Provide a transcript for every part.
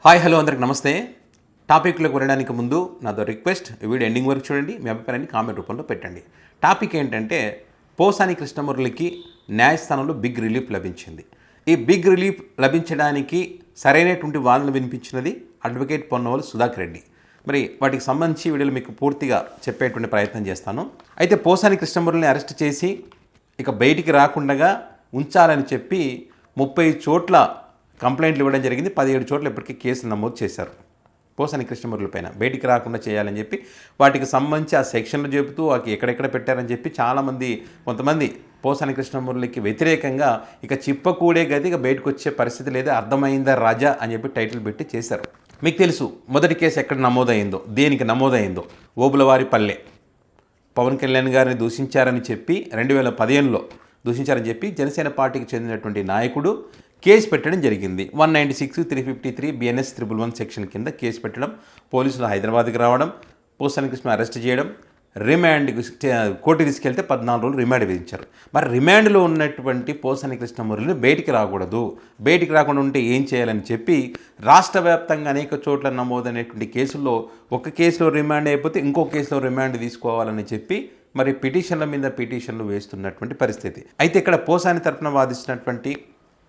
Hi hello అందరికి నమస్తే. టాపిక్లోకి వెళ్ళడానికి ముందు నాదో రిక్వెస్ట్, వీడియో ఎండింగ్ వరకు చూడండి, మీ అభిప్రాయాన్ని కామెంట్ రూపంలో పెట్టండి. టాపిక్ ఏంటంటే పోసాని కృష్ణమురళికి న్యాయస్థానంలో బిగ్ రిలీఫ్ లభించింది. ఈ బిగ్ రిలీఫ్ లభించడానికి సరైనటువంటి వాదనలు వినిపించినది అడ్వకేట్ పొన్నవోలు సుధాకర్ రెడ్డి. మరి వాటికి సంబంధించి వీడియోలు మీకు పూర్తిగా చెప్పేటువంటి ప్రయత్నం చేస్తాను. అయితే పోసాని కృష్ణమురళిని అరెస్ట్ చేసి ఇక బయటికి రాకుండా ఉంచాలని చెప్పి 30 చోట్ల కంప్లైంట్లు ఇవ్వడం జరిగింది. 17 చోట్ల ఇప్పటికీ కేసులు నమోదు చేశారు పోసాని కృష్ణమురళి పైన. బయటికి రాకుండా చేయాలని చెప్పి వాటికి సంబంధించి ఆ సెక్షన్లు చెబుతూ ఎక్కడెక్కడ పెట్టారని చెప్పి కొంతమంది పోసాని కృష్ణమురళికి వ్యతిరేకంగా ఇక చిప్పకూడే గది ఇక బయటకు వచ్చే పరిస్థితి లేదు, అర్థమైందా రాజా అని చెప్పి టైటిల్ పెట్టి చేశారు. మీకు తెలుసు మొదటి కేసు ఎక్కడ నమోదైందో, దేనికి నమోదైందో. ఓబులవారిపల్లె పవన్ కళ్యాణ్ గారిని దూషించారని చెప్పి 2015లో దూషించారని చెప్పి జనసేన పార్టీకి చెందినటువంటి నాయకుడు కేసు పెట్టడం జరిగింది. 196, 353, BNS 111 సెక్షన్ కింద కేసు పెట్టడం, పోలీసులు హైదరాబాద్కి రావడం, పోసాని కృష్ణ అరెస్ట్ చేయడం, రిమాండ్కి కోర్టు తీసుకెళ్తే 14 రోజులు రిమాండ్ విధించారు. మరి రిమాండ్లో ఉన్నటువంటి పోసాని కృష్ణమురళిని బయటికి రాకూడదు, బయటికి రాకుండా ఉంటే ఏం చేయాలని చెప్పి రాష్ట్ర వ్యాప్తంగా అనేక చోట్ల నమోదైనటువంటి కేసుల్లో ఒక కేసులో రిమాండ్ అయిపోతే ఇంకో కేసులో రిమాండ్ తీసుకోవాలని చెప్పి మరి పిటిషన్ల మీద పిటిషన్లు వేస్తున్నటువంటి పరిస్థితి. అయితే ఇక్కడ పోసాని తరఫున వాదిస్తున్నటువంటి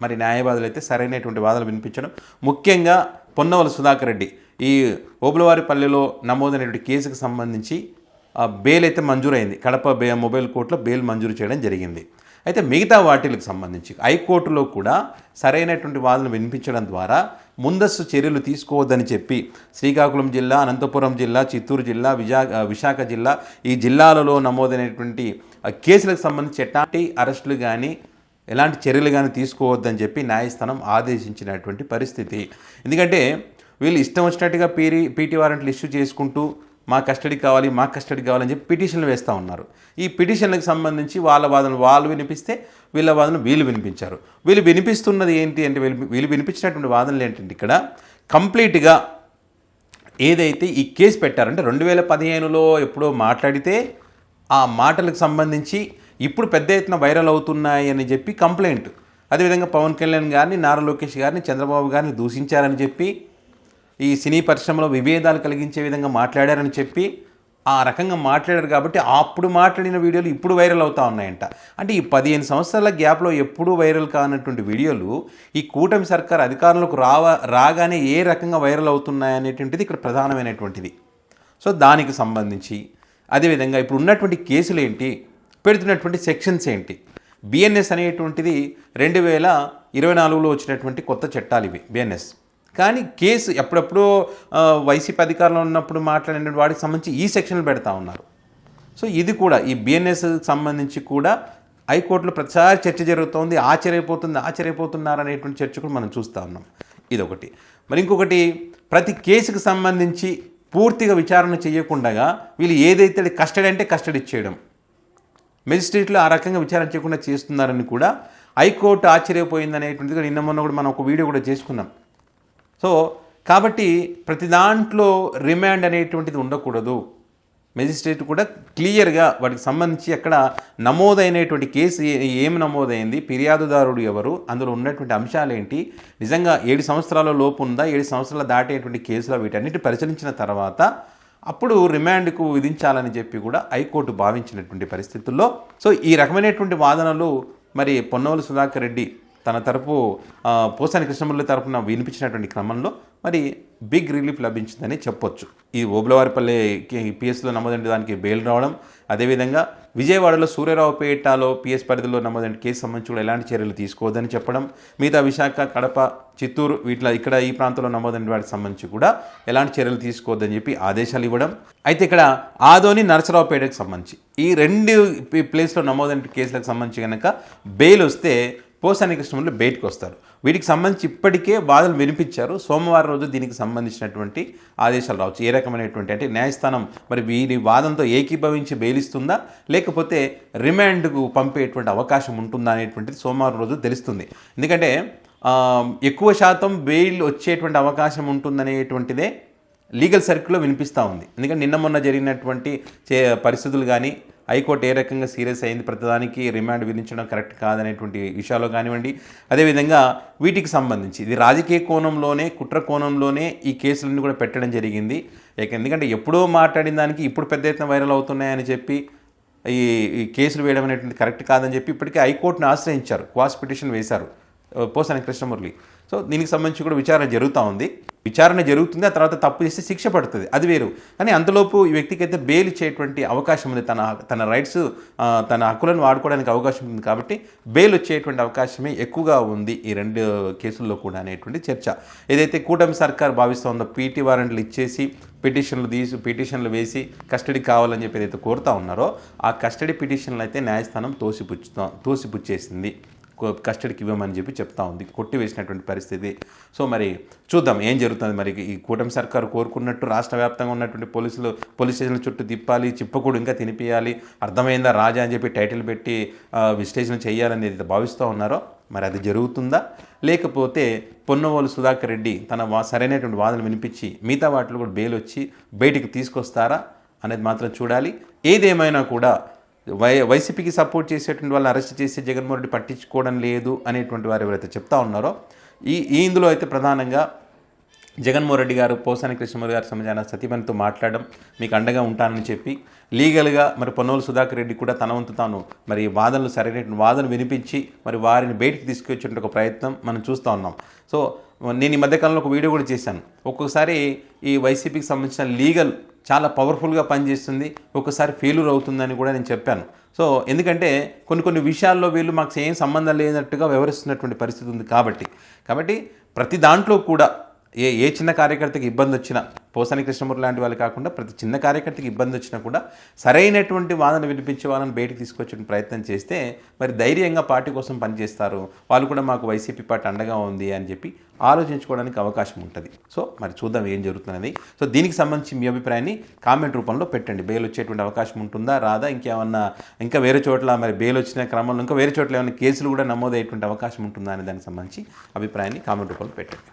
మరి న్యాయవాదులు అయితే సరైనటువంటి వాదనలు వినిపించడం, ముఖ్యంగా పొన్నవోలు సుధాకర్ రెడ్డి ఈ ఓబులవారిపల్లెలో నమోదైనటువంటి కేసుకు సంబంధించి బెయిల్ అయితే మంజూరైంది. కడప మొబైల్ కోర్టులో బెయిల్ మంజూరు చేయడం జరిగింది. అయితే మిగతా వాటిలకు సంబంధించి హైకోర్టులో కూడా సరైనటువంటి వాదనలు వినిపించడం ద్వారా ముందస్తు చర్యలు తీసుకోవద్దని చెప్పి శ్రీకాకుళం జిల్లా, అనంతపురం జిల్లా, చిత్తూరు జిల్లా, విశాఖ జిల్లా, ఈ జిల్లాలలో నమోదైనటువంటి కేసులకు సంబంధించి ఎట్లాంటి అరెస్టులు కానీ ఎలాంటి చర్యలు కానీ తీసుకోవద్దని చెప్పి న్యాయస్థానం ఆదేశించినటువంటి పరిస్థితి. ఎందుకంటే వీళ్ళు ఇష్టం వచ్చినట్టుగా పీటీ వారెంట్లు ఇష్యూ చేసుకుంటూ మా కస్టడీ కావాలని చెప్పి పిటిషన్లు వేస్తూ ఉన్నారు. ఈ పిటిషన్లకు సంబంధించి వాళ్ళ వాదనలు వాళ్ళు వినిపిస్తే వీళ్ళ వాదనలు వీళ్ళు వినిపించారు. వీళ్ళు వినిపిస్తున్నది ఏంటి అంటే వీళ్ళు వినిపించినటువంటి వాదనలు ఏంటంటే ఇక్కడ కంప్లీట్గా ఏదైతే ఈ కేసు పెట్టారంటే 2015లో ఎప్పుడో మాట్లాడితే ఆ మాటలకు సంబంధించి ఇప్పుడు పెద్ద ఎత్తున వైరల్ అవుతున్నాయి అని చెప్పి కంప్లైంట్. అదేవిధంగా పవన్ కళ్యాణ్ గారిని, నారా లోకేష్ గారిని, చంద్రబాబు గారిని దూషించారని చెప్పి, ఈ సినీ పరిశ్రమలో విభేదాలు కలిగించే విధంగా మాట్లాడారని చెప్పి ఆ రకంగా మాట్లాడారు. కాబట్టి అప్పుడు మాట్లాడిన వీడియోలు ఇప్పుడు వైరల్ అవుతూ ఉన్నాయంట. అంటే ఈ 15 సంవత్సరాల గ్యాప్లో ఎప్పుడూ వైరల్ కానటువంటి వీడియోలు ఈ కూటమి సర్కార్ అధికారంలోకి రాగానే ఏ రకంగా వైరల్ అవుతున్నాయనేటువంటిది ఇక్కడ ప్రధానమైనటువంటిది. సో దానికి సంబంధించి అదేవిధంగా ఇప్పుడు ఉన్నటువంటి కేసులు ఏంటి, పెడుతున్నటువంటి సెక్షన్స్ ఏంటి. BNS అనేటువంటిది 2024లో వచ్చినటువంటి కొత్త చట్టాలు ఇవి BNS. కానీ కేసు ఎప్పుడెప్పుడో వైసీపీ అధికారంలో ఉన్నప్పుడు మాట్లాడిన వాటికి సంబంధించి ఈ సెక్షన్లు పెడతా ఉన్నారు. సో ఇది కూడా ఈ BNS సంబంధించి కూడా హైకోర్టులో ప్రతిసారి చర్చ జరుగుతోంది. ఆశ్చర్యపోతున్నారు అనేటువంటి చర్చ కూడా మనం చూస్తూ ఉన్నాం. ఇదొకటి. మరి ఇంకొకటి, ప్రతి కేసుకు సంబంధించి పూర్తిగా విచారణ చేయకుండా వీళ్ళు ఏదైతే కస్టడీ అంటే కస్టడీ ఇచ్చేయడం, మెజిస్ట్రేట్లు ఆ రకంగా విచారణ చేయకుండా చేస్తున్నారని కూడా హైకోర్టు ఆశ్చర్యపోయిందనేటువంటిది నిన్న మొన్న కూడా మనం ఒక వీడియో కూడా చేసుకున్నాం. సో కాబట్టి ప్రతి దాంట్లో రిమాండ్ అనేటువంటిది ఉండకూడదు. మెజిస్ట్రేట్ కూడా క్లియర్గా వాటికి సంబంధించి అక్కడ నమోదైనటువంటి కేసు ఏమి నమోదైంది, ఫిర్యాదుదారుడు ఎవరు, అందులో ఉన్నటువంటి అంశాలు ఏంటి, నిజంగా 7 సంవత్సరాల లోపు ఉందా, 7 సంవత్సరాలు దాటేటువంటి కేసులో వీటన్నిటి పరిశీలించిన తర్వాత అప్పుడు రిమాండ్కు విధించాలని చెప్పి కూడా హైకోర్టు భావించినటువంటి పరిస్థితుల్లో సో ఈ రకమైనటువంటి వాదనలు మరి పొన్నవోలు సుధాకర్ రెడ్డి తన తరపు పోసాని కృష్ణమురళి తరపున వినిపించినటువంటి క్రమంలో మరి బిగ్ రిలీఫ్ లభించిందని చెప్పొచ్చు. ఈ ఓబులవారిపల్లె పిఎస్లో నమోదైన దానికి బెయిల్ రావడం, అదేవిధంగా విజయవాడలో సూర్యరావుపేటలో PS పరిధిలో నమోదైన కేసు సంబంధించి కూడా ఎలాంటి చర్యలు తీసుకోవద్దని చెప్పడం, మిగతా విశాఖ, కడప, చిత్తూరు ఇక్కడ ఈ ప్రాంతంలో నమోదైన వాటికి సంబంధించి కూడా ఎలాంటి చర్యలు తీసుకోవద్దని చెప్పి ఆదేశాలు ఇవ్వడం. అయితే ఇక్కడ ఆదోని, నరసరావుపేటకు సంబంధించి ఈ 2 ప్లేస్లో నమోదైన కేసులకు సంబంధించి కనుక బెయిల్ వస్తే పోసాని కృష్ణమురళి బయటకు వస్తారు. వీటికి సంబంధించి ఇప్పటికే వాదనలు వినిపించారు. సోమవారం రోజు దీనికి సంబంధించినటువంటి ఆదేశాలు రావచ్చు. ఏ రకమైనటువంటి అంటే న్యాయస్థానం మరి వీరి వాదనతో ఏకీభవించి బెయిల్ ఇస్తుందా, లేకపోతే రిమాండ్కు పంపేటువంటి అవకాశం ఉంటుందా అనేటువంటిది సోమవారం రోజు తెలుస్తుంది. ఎందుకంటే ఎక్కువ శాతం బెయిల్ వచ్చేటువంటి అవకాశం ఉంటుందనేటువంటిదే లీగల్ సర్కిల్లో వినిపిస్తూ ఉంది. ఎందుకంటే నిన్న మొన్న జరిగినటువంటి పరిస్థితులు కానీ హైకోర్టు ఏ రకంగా సీరియస్ అయింది, ప్రతిదానికి రిమాండ్ విధించడం కరెక్ట్ కాదనేటువంటి విషయాల్లో కానివ్వండి, అదేవిధంగా వీటికి సంబంధించి ఇది రాజకీయ కోణంలోనే, కుట్ర కోణంలోనే ఈ కేసులన్నీ కూడా పెట్టడం జరిగింది. ఎందుకంటే ఎప్పుడో మాట్లాడిన దానికి ఇప్పుడు పెద్ద ఎత్తున వైరల్ అవుతున్నాయని చెప్పి ఈ కేసులు వేయడం అనేటువంటి కరెక్ట్ కాదని చెప్పి ఇప్పటికే హైకోర్టును ఆశ్రయించారు, క్వాష్ పిటిషన్ వేశారు పోసాని కృష్ణమురళి. సో దీనికి సంబంధించి కూడా విచారణ జరుగుతూ ఉంది. విచారణ జరుగుతుంది, ఆ తర్వాత తప్పు చేస్తే శిక్ష పడుతుంది, అది వేరు. కానీ అంతలోపు ఈ వ్యక్తికి అయితే బెయిల్ ఇచ్చేటువంటి అవకాశం ఉంది, తన రైట్స్, తన హక్కులను వాడుకోవడానికి అవకాశం ఉంది. కాబట్టి బెయిల్ వచ్చేటువంటి అవకాశమే ఎక్కువగా ఉంది ఈ 2 కేసుల్లో కూడా అనేటువంటి చర్చ. ఏదైతే కూటమి సర్కార్ భావిస్తుందో పీటీ వారెంట్లు ఇచ్చేసి పిటిషన్లు వేసి కస్టడీ కావాలని చెప్పి ఏదైతే కోరుతా ఉన్నారో ఆ కస్టడీ పిటిషన్లు అయితే న్యాయస్థానం తోసిపుచ్చేసింది, కస్టడీకి ఇవ్వమని చెప్పి చెప్తా ఉంది, కొట్టివేసినటువంటి పరిస్థితి. సో మరి చూద్దాం ఏం జరుగుతుంది. మరి ఈ కూటమి సర్కారు కోరుకున్నట్టు రాష్ట్ర వ్యాప్తంగా ఉన్నటువంటి పోలీస్ స్టేషన్ల చుట్టూ తిప్పాలి, చిప్పకూడు ఇంకా తినిపియాలి, అర్థమైందా రాజా అని చెప్పి టైటిల్ పెట్టి విశ్లేషణ చేయాలని ఏదైతే భావిస్తూ ఉన్నారో మరి అది జరుగుతుందా, లేకపోతే పొన్నవోలు సుధాకర్ రెడ్డి తన సరైనటువంటి వాదనలు వినిపించి మిగతా వాటిలో కూడా బెయిల్ వచ్చి బయటికి తీసుకొస్తారా అనేది మాత్రం చూడాలి. ఏదేమైనా కూడా వైసీపీకి సపోర్ట్ చేసేటువంటి వాళ్ళని అరెస్ట్ చేసి జగన్మోహన్ రెడ్డి పట్టించుకోవడం లేదు అనేటువంటి వారు ఎవరైతే చెప్తా ఉన్నారో ఇందులో అయితే ప్రధానంగా జగన్మోహన్ రెడ్డి గారు పోసాని కృష్ణమురళి గారి సంబంధించిన సతీమణితో మాట్లాడడం, మీకు అండగా ఉంటానని చెప్పి లీగల్గా మరి పొన్నవోలు సుధాకర్ రెడ్డి కూడా తన వంతు తాను మరి వాదనలు సరైన వాదన వినిపించి మరి వారిని బయటికి తీసుకొచ్చేటువంటి ఒక ప్రయత్నం మనం చూస్తూ ఉన్నాం. సో నేను ఈ మధ్యకాలంలో ఒక వీడియో కూడా చేశాను. ఒక్కొక్కసారి ఈ వైసీపీకి సంబంధించిన లీగల్ చాలా పవర్ఫుల్గా పనిచేస్తుంది, ఒక్కసారి ఫెయిల్యూర్ అవుతుందని కూడా నేను చెప్పాను. సో ఎందుకంటే కొన్ని విషయాల్లో వీళ్ళు మాకు ఏం సంబంధం లేనట్టుగా వ్యవహరిస్తున్నటువంటి పరిస్థితి ఉంది. కాబట్టి ప్రతి దాంట్లో కూడా ఏ చిన్న కార్యకర్తకి ఇబ్బంది వచ్చినా, పోసాని కృష్ణమురళి లాంటి వాళ్ళు కాకుండా ప్రతి చిన్న కార్యకర్తకి ఇబ్బంది వచ్చినా కూడా సరైనటువంటి వాదన వినిపించే వాళ్ళని బయటికి తీసుకొచ్చే ప్రయత్నం చేస్తే మరి ధైర్యంగా పార్టీ కోసం పనిచేస్తారు. వాళ్ళు కూడా మాకు వైసీపీ పార్టీ అండగా ఉంది అని చెప్పి ఆలోచించుకోవడానికి అవకాశం ఉంటుంది. సో మరి చూద్దాం ఏం జరుగుతున్నది. సో దీనికి సంబంధించి మీ అభిప్రాయాన్ని కామెంట్ రూపంలో పెట్టండి. బెయిల్ వచ్చేటువంటి అవకాశం ఉంటుందా, రాదా, ఇంకా వేరే చోట్ల మరి బెయిల్ వచ్చిన క్రమంలో ఇంకా వేరే చోట్ల ఏమైనా కేసులు కూడా నమోదయ్యేటువంటి అవకాశం ఉంటుందా అనే దానికి సంబంధించి అభిప్రాయాన్ని కామెంట్ రూపంలో పెట్టండి.